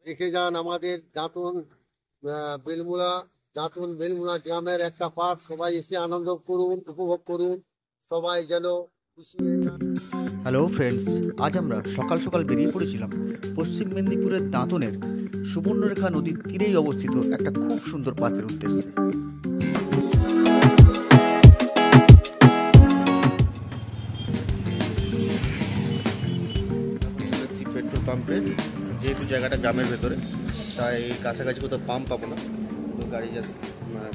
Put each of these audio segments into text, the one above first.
দেখে যান আমাদের বেলমুড়া বেলমুড়া গ্রামের একটা পার্ক। সবাই এসে আনন্দ করুন, উপভোগ করুন, সবাই যেন খুশি হয়ে যান। হ্যালো ফ্রেন্ডস, আজ আমরা সকাল সকাল বেরিয়ে পড়েছিলাম পশ্চিম মেদিনীপুরের দাঁতনের সুবর্ণরেখা নদীর তীরেই অবস্থিত একটা খুব সুন্দর পার্কের উদ্দেশ্যে। পেট্রোল পাম্পে, যেহেতু জায়গাটা গ্রামের ভেতরে, তাই কাছাকাছি কোথাও পাম্প পাবো না, তো গাড়ি জাস্ট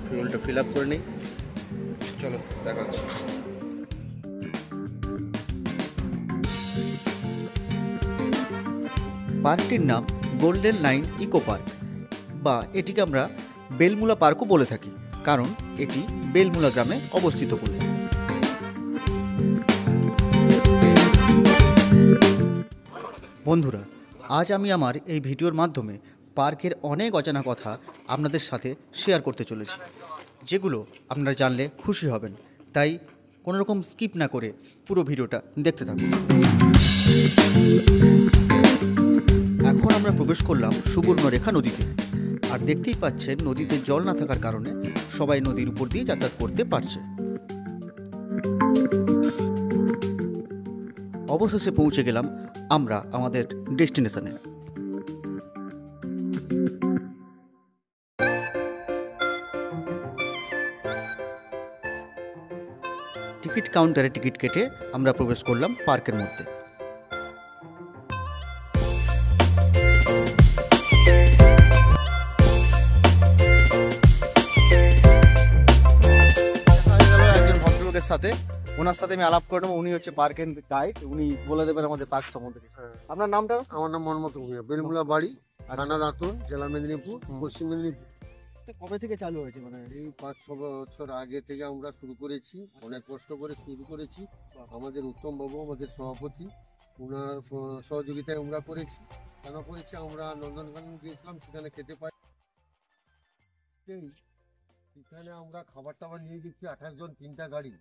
ফিউলটা ফিল আপ করে নিই। চলো দেখা হচ্ছে। পার্কটির নাম গোল্ডেন লাইন ইকো পার্ক, বা এটিকে আমরা বেলমুলা পার্কও বলে থাকি, কারণ এটি বেলমুলা গ্রামে অবস্থিত বলে। বন্ধুরা, আজ আমি আমার এই ভিডিওর মাধ্যমে পার্কের অনেক অজানা কথা আপনাদের সাথে শেয়ার করতে চলেছি, যেগুলো আপনারা জানলে খুশি হবেন। তাই কোনো রকম স্কিপ না করে পুরো ভিডিওটা দেখতে থাকুন। এখন আমরা প্রবেশ করলাম সুবর্ণরেখা নদীতে, আর দেখতেই পাচ্ছেন নদীতে জল না থাকার কারণে সবাই নদীর উপর দিয়ে যাতায়াত করতে পারছে। অবশেষে পৌঁছে গেলাম আমরা আমাদের ডেস্টিনেশনে। টিকিট কাউন্টারে টিকিট কেটে আমরা প্রবেশ করলাম পার্কের মধ্যে। একজন ভদ্রলোকের সাথে, ওনার সাথে আমি আলাপ করে নেবো। উনি হচ্ছে পার্কের গাইড, উনি বলে দেবেন আমাদের পার্ক সম্বন্ধে। আপনার নামটা? আমার নাম মনমত ভূঁইয়া, বেলমুড়া বাড়ি, থানা দাঁতন, জেলা মেদিনীপুর, পশ্চিম মেদিনীপুর। কবে থেকে চালু হয়েছে? মানে এই 5-6 বছর আগে থেকে আমরা শুরু করেছি, অনেক কষ্ট করে শুরু করেছি। আমাদের উত্তম বাবু আমাদের সভাপতি, ওনার সহযোগিতায় আমরা করেছি। কেন করেছি, আমরা নন্দনকানন গিয়েছিলাম, সেখানে খেতে পাই। সেখানে আমরা খাবার টাবার নিয়ে গেছি 28 জন, 3টা গাড়ি।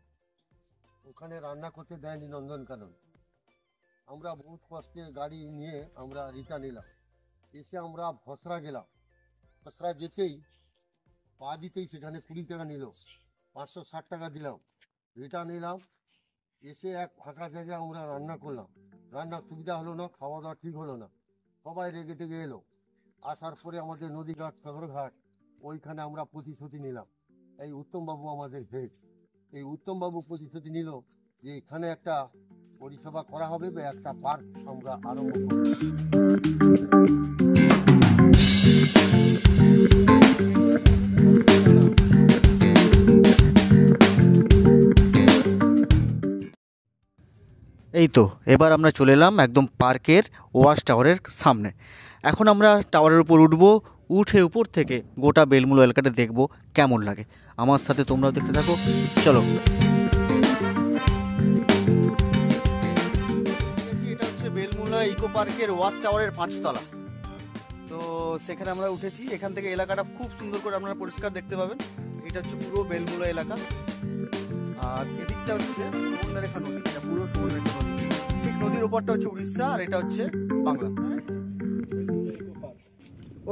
ওখানে রান্না করতে দেয়নি নন্দনকানন। আমরা বহুত কষ্টে গাড়ি নিয়ে আমরা রিটার্ন এলাম। এসে আমরা ভসরা গেলাম। ভসরা যেতেই পা দিতেই সেখানে 20 টাকা নিল, 560 টাকা দিলাম, রিটার্ন এলাম। এসে এক ফাঁকা জায়গায় আমরা রান্না করলাম। রান্নার সুবিধা হলো না, খাওয়া দাওয়া ঠিক হলো না, সবাই রেগে টেগে এলো। আসার পরে আমাদের নদীঘাট, সদরঘাট, ওইখানে আমরা প্রতিশ্রুতি নিলাম। এই উত্তমবাবু আমাদের হেড, এই উত্তমবাবু প্রতিশ্রুতি নিল যে এখানে একটা পরিষেবা করা হবে বা একটা পার্ক আমরা আরম্ভ করব। এই তো এবার আমরা চলে এলাম একদম পার্কের ওয়াচ টাওয়ারের সামনে। এখন আমরা টাওয়ারের উপর উঠবো, উঠে উপর থেকে গোটা বেলমুলা এলাকাটা দেখবো কেমন লাগে। আমার সাথে তোমরাও দেখতে থাকো, চলো। এটা হচ্ছে বেলমুলা ইকো পার্কের ওয়াচ টাওয়ারের 5 তলা। তো সেখানে আমরা উঠেছি। এখান থেকে এলাকাটা খুব সুন্দর করে আপনারা পরিষ্কার দেখতে পাবেন। এটা হচ্ছে পুরো বেলমুলা এলাকা, আর এদিকটা হচ্ছে সুবর্ণরেখা নদী। এটা পুরো সুবর্ণরেখা নদী, ঠিক নদীর ওপরটা হচ্ছে উড়িষ্যা, আর এটা হচ্ছে বাংলা।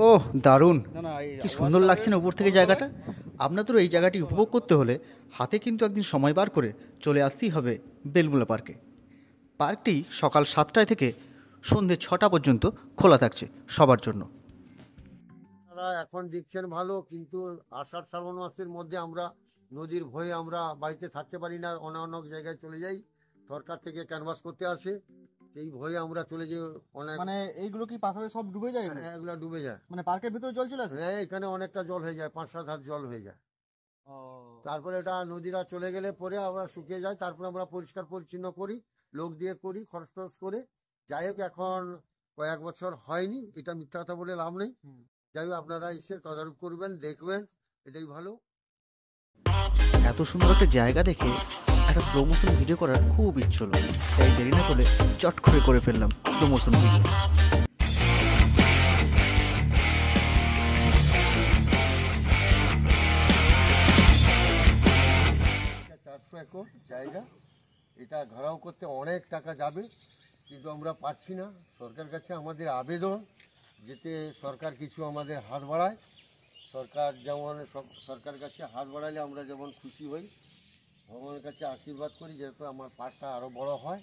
ওহ দারুণ, কি সুন্দর লাগছে না উপর থেকে জায়গাটা। আপনাদেরও এই জায়গাটি উপভোগ করতে হলে হাতে কিন্তু একদিন সময় বার করে চলে আসতেই হবে বেলমুলা পার্কে। পার্কটি সকাল 7টায় থেকে সন্ধ্যে 6টা পর্যন্ত খোলা থাকছে সবার জন্য। আপনারা এখন দেখছেন ভালো, কিন্তু আষাঢ় শ্রাবণ মাসের মধ্যে আমরা নদীর ভয়ে আমরা বাড়িতে থাকতে পারি না, অন্য জায়গায় চলে যাই। সরকার থেকে ক্যানভাস করতে আসে, এই ভয়ে আমরা চলে যাই। অনেক মানে এইগুলো কি পাশাপাশি সব ডুবে যায়? এগুলা ডুবে যায়, মানে পার্কের ভিতরে জল চলে আসে? হ্যাঁ, এখানে অনেকটা জল হয়ে যায়, 5-7 হাত জল হয়ে যায়। তারপরে এটা নদীরা চলে গেলে পরে আমরা শুকিয়ে যায়, তারপরে আমরা পরিষ্কার পরিচ্ছন্ন করি, লোক দিয়ে করি, খরচ টরচ করে। যাই হোক, এখন কয়েক বছর হয়নি, এটা মিথ্যা কথা বলে লাভ নেই। যাই হোক, আপনারা এসে তদারক করবেন, দেখবেন, এটাই ভালো। এত সুন্দর একটা জায়গা দেখে একটা স্লো মোশন ভিডিও করার খুব ইচ্ছে হলো, তাই দেরি না করে চট করে ফেললাম স্লো মোশন ভিডিও। 400 একর জায়গা, এটা ঘেরাও করতে অনেক টাকা যাবে, কিন্তু আমরা পাচ্ছি না। সরকারের কাছে আমাদের আবেদন যাতে সরকার কিছু আমাদের হাত বাড়ায়। সরকার যেমন সরকার কাছে হাত বাড়ালে আমরা যেমন খুশি হই, ভগবানের কাছে আশীর্বাদ করি যাতে আমার পার্কটা আরও বড় হয়,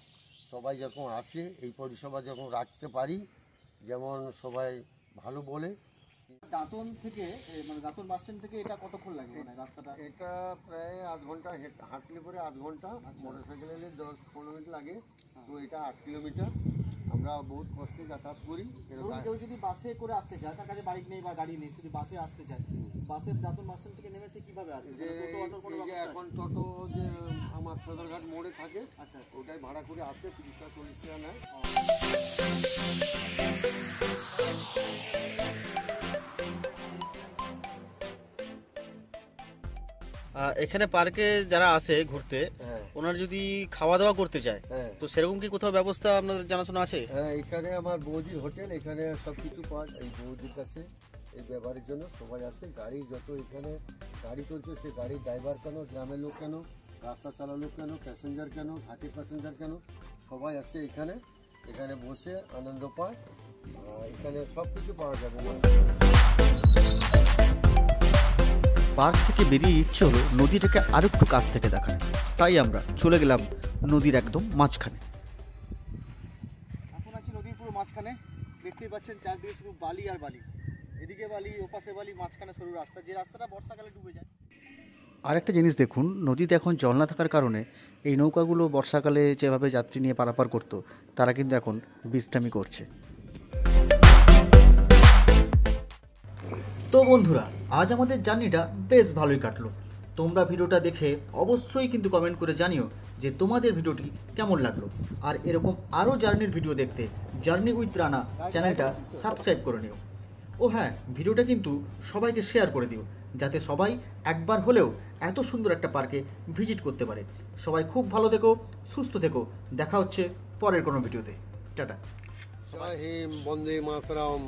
সবাই যখন আসে এই পরিষেবা যখন রাখতে পারি, যেমন সবাই ভালো বলে। দাঁতন থেকে মানে দাঁতন বাস স্ট্যান্ড থেকে এটা কতক্ষণ লাগে মানে রাস্তাটা? এটা প্রায় আধ ঘন্টা হাঁটলে পরে আধ ঘন্টা, মোটর সাইকেল এলে 10-15 মিনিট লাগে। তো এটা 8 কিলোমিটার, আমরা বহুত কষ্টে যাতায়াত করি। ধরুন কেউ যদি বাসে করে আসতে চায়, তার কাছে বাইক নেই বা গাড়ি নেই, যদি বাসে আসতে চায়, বাসের দাঁতন বাস স্ট্যান্ড থেকে নেমেছে কিভাবে আসবে? যে টোটো অটোর কোনো এই যে ব্যবস্থা আছে? এখন টোটো যে আমার সদরঘাট মোড়ে থাকে, আচ্ছা আচ্ছা। ওটাই ভাড়া করে আসে, 30 টাকা 40 টাকা নেয়। এখানে পার্কে যারা আসে ঘুরতে, হ্যাঁ ওনারা যদি খাওয়া দাওয়া করতে চায়, হ্যাঁ তো সেরকম কি কোথাও ব্যবস্থা আপনাদের জানাশোনা আছে? হ্যাঁ, এখানে আমার বৌদির হোটেল, এখানে সব কিছু পাওয়া যায়। এই বৌদির কাছে এই ব্যবহারের জন্য সবাই আসে। গাড়ি যত এখানে গাড়ি চলছে, সে গাড়ির ড্রাইভার কেন, গ্রামের লোক কেন, রাস্তা চালানো কেন, প্যাসেঞ্জার কেন, ঘাটের প্যাসেঞ্জার কেন, সবাই আসে এখানে। এখানে বসে আনন্দ পায়। এখানে সব কিছু পাওয়া যাবে। পার্ক থেকে বেরিয়ে ইচ্ছে হলো নদীটাকে আরেকটু কাছ থেকে দেখার, তাই আমরা চলে গেলাম নদীর একদম মাঝখানে। এখন আছি নদীর পুরো মাঝখানে, দেখতেই পাচ্ছেন চারদিকে শুধু বালি আর বালি, এদিকে বালি, ওপাশে বালি, মাঝখানে সরু রাস্তা, যে রাস্তাটা বর্ষাকালে ডুবে যায়। আরেকটা জিনিস দেখুন, নদীতে এখন জল না থাকার কারণে এই নৌকাগুলো বর্ষাকালে যেভাবে যাত্রী নিয়ে পারাপার করতো, তারা কিন্তু এখন বিশ্রামই করছে। তো বন্ধুরা, আজ আমাদের জার্নিটা বেশ ভালোই কাটলো। তোমরা ভিডিওটা দেখে অবশ্যই কিন্তু কমেন্ট করে জানিও যে তোমাদের ভিডিওটি কেমন লাগলো। আর এরকম আরও জার্নির ভিডিও দেখতে জার্নি উইথ রানা চ্যানেলটা সাবস্ক্রাইব করে নিও। ও হ্যাঁ, ভিডিওটা কিন্তু সবাইকে শেয়ার করে দিও, যাতে সবাই একবার হলেও এত সুন্দর একটা পার্কে ভিজিট করতে পারে। সবাই খুব ভালো থেকো, সুস্থ থেকো, দেখা হচ্ছে পরের কোনো ভিডিওতে। টাটা। জয় হিন্দ, বন্দে মাতরম।